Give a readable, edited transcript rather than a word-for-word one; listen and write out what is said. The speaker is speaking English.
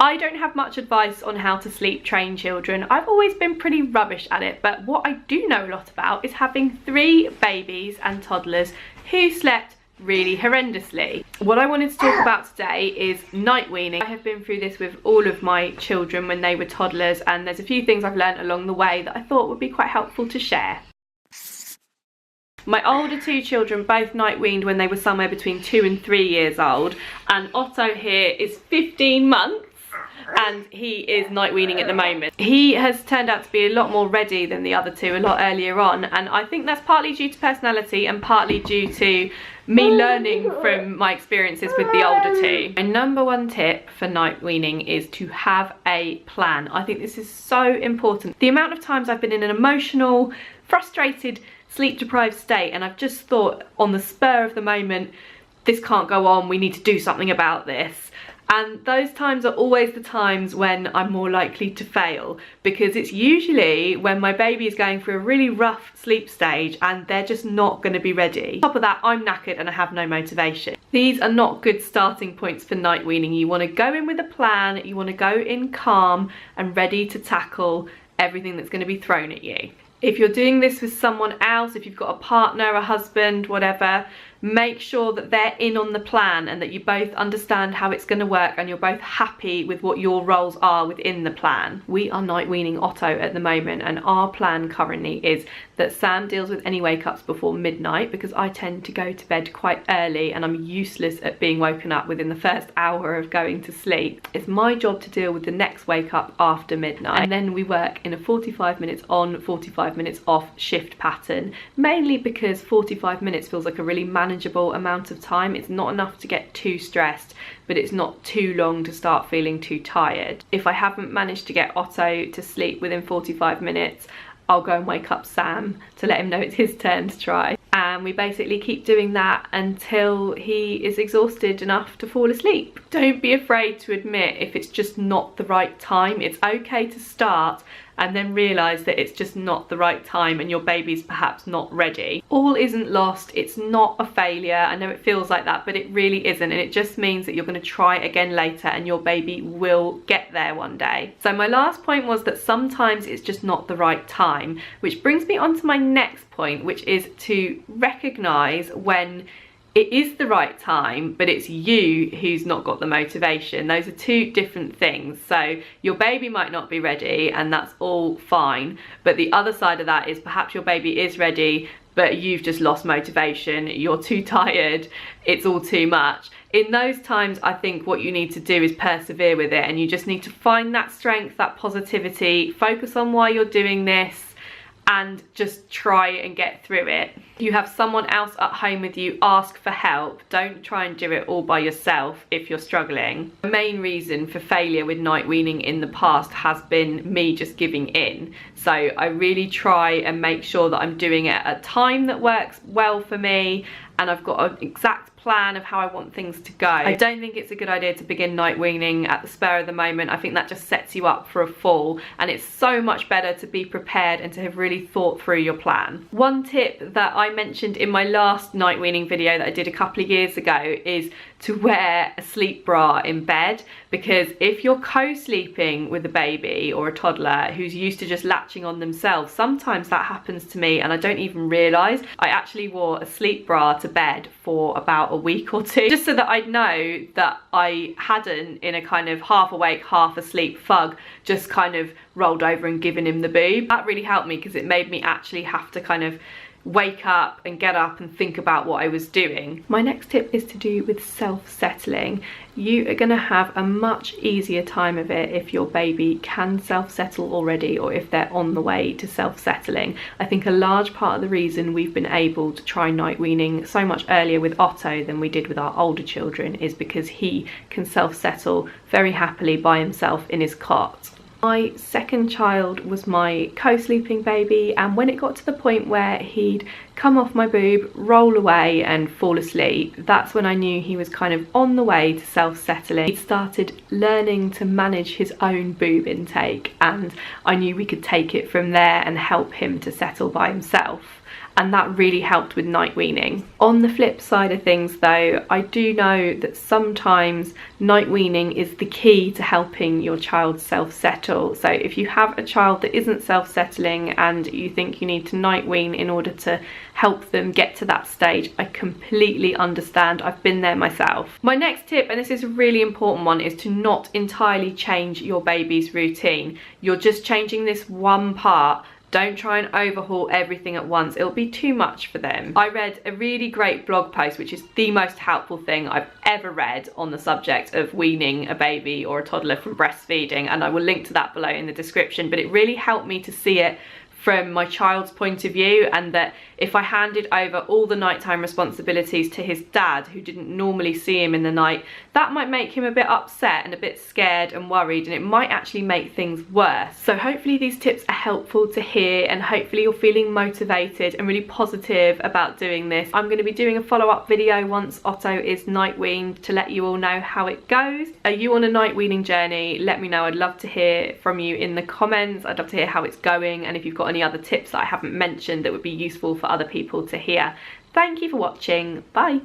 I don't have much advice on how to sleep train children. I've always been pretty rubbish at it, but what I do know a lot about is having 3 babies and toddlers who slept really horrendously. What I wanted to talk about today is night weaning. I have been through this with all of my children when they were toddlers, and there's a few things I've learned along the way that I thought would be quite helpful to share. My older 2 children both night weaned when they were somewhere between 2 and 3 years old, and Otto here is 15 months and he is night weaning at the moment. He has turned out to be a lot more ready than the other 2 a lot earlier on, and I think that's partly due to personality and partly due to me learning from my experiences with the older 2. My number 1 tip for night weaning is to have a plan. I think this is so important. The amount of times I've been in an emotional, frustrated, sleep deprived state and I've just thought on the spur of the moment, this can't go on, we need to do something about this. And those times are always the times when I'm more likely to fail, because it's usually when my baby is going through a really rough sleep stage and they're just not going to be ready. On top of that, I'm knackered and I have no motivation. These are not good starting points for night weaning. You want to go in with a plan, you want to go in calm and ready to tackle everything that's going to be thrown at you. If you're doing this with someone else, if you've got a partner, a husband, whatever, make sure that they're in on the plan and that you both understand how it's going to work and you're both happy with what your roles are within the plan. We are night weaning Otto at the moment, and our plan currently is that Sam deals with any wake ups before midnight, because I tend to go to bed quite early and I'm useless at being woken up within the first hour of going to sleep. It's my job to deal with the next wake up after midnight, and then we work in a 45 minutes on, 45 minutes off shift pattern, mainly because 45 minutes feels like a really manageable amount of time. It's not enough to get too stressed, but it's not too long to start feeling too tired. If I haven't managed to get Otto to sleep within 45 minutes, I'll go and wake up Sam to let him know it's his turn to try. And we basically keep doing that until he is exhausted enough to fall asleep. Don't be afraid to admit if it's just not the right time. It's okay to start and then realise that it's just not the right time and your baby's perhaps not ready. All isn't lost, it's not a failure. I know it feels like that, but it really isn't, and it just means that you're going to try again later and your baby will get there one day. So my last point was that sometimes it's just not the right time, which brings me on to my next point, which is to recognise when it is the right time, but it's you who's not got the motivation. Those are 2 different things. So your baby might not be ready and that's all fine, but the other side of that is perhaps your baby is ready, but you've just lost motivation, you're too tired, it's all too much. In those times, I think what you need to do is persevere with it, and you just need to find that strength, that positivity, focus on why you're doing this, and just try and get through it. If you have someone else at home with you, ask for help. Don't try and do it all by yourself if you're struggling. The main reason for failure with night weaning in the past has been me just giving in. So I really try and make sure that I'm doing it at a time that works well for me, and I've got an exact plan of how I want things to go. I don't think it's a good idea to begin night weaning at the spur of the moment. I think that just sets you up for a fall, and it's so much better to be prepared and to have really thought through your plan. One tip that I mentioned in my last night weaning video that I did a couple of years ago is to wear a sleep bra in bed, because if you're co-sleeping with a baby or a toddler who's used to just latching on themselves, sometimes that happens to me and I don't even realise. I actually wore a sleep bra to bed for about a week or 2, just so that I'd know that I hadn't, in a kind of half awake, half asleep fug, just kind of rolled over and given him the boob. That really helped me because it made me actually have to kind of wake up and get up and think about what I was doing. My next tip is to do with self-settling. You are going to have a much easier time of it if your baby can self-settle already, or if they're on the way to self-settling. I think a large part of the reason we've been able to try night weaning so much earlier with Otto than we did with our older children is because he can self-settle very happily by himself in his cot. My second child was my co-sleeping baby, and when it got to the point where he'd come off my boob, roll away and fall asleep, that's when I knew he was kind of on the way to self-settling. He'd started learning to manage his own boob intake, and I knew we could take it from there and help him to settle by himself. and that really helped with night weaning. On the flip side of things though, I do know that sometimes night weaning is the key to helping your child self-settle. So if you have a child that isn't self-settling and you think you need to night wean in order to help them get to that stage, I completely understand. I've been there myself. My next tip, and this is a really important one, is to not entirely change your baby's routine. You're just changing this one part. Don't try and overhaul everything at once. It'll be too much for them. I read a really great blog post, which is the most helpful thing I've ever read on the subject of weaning a baby or a toddler from breastfeeding, and I will link to that below in the description, but it really helped me to see it from my child's point of view, and that if I handed over all the nighttime responsibilities to his dad, who didn't normally see him in the night, that might make him a bit upset and a bit scared and worried, and it might actually make things worse. So hopefully these tips are helpful to hear, and hopefully you're feeling motivated and really positive about doing this. I'm going to be doing a follow-up video once Otto is night weaned to let you all know how it goes. Are you on a night weaning journey? Let me know. I'd love to hear from you in the comments. I'd love to hear how it's going, and if you've got any other tips that I haven't mentioned that would be useful for other people to hear. Thank you for watching. Bye.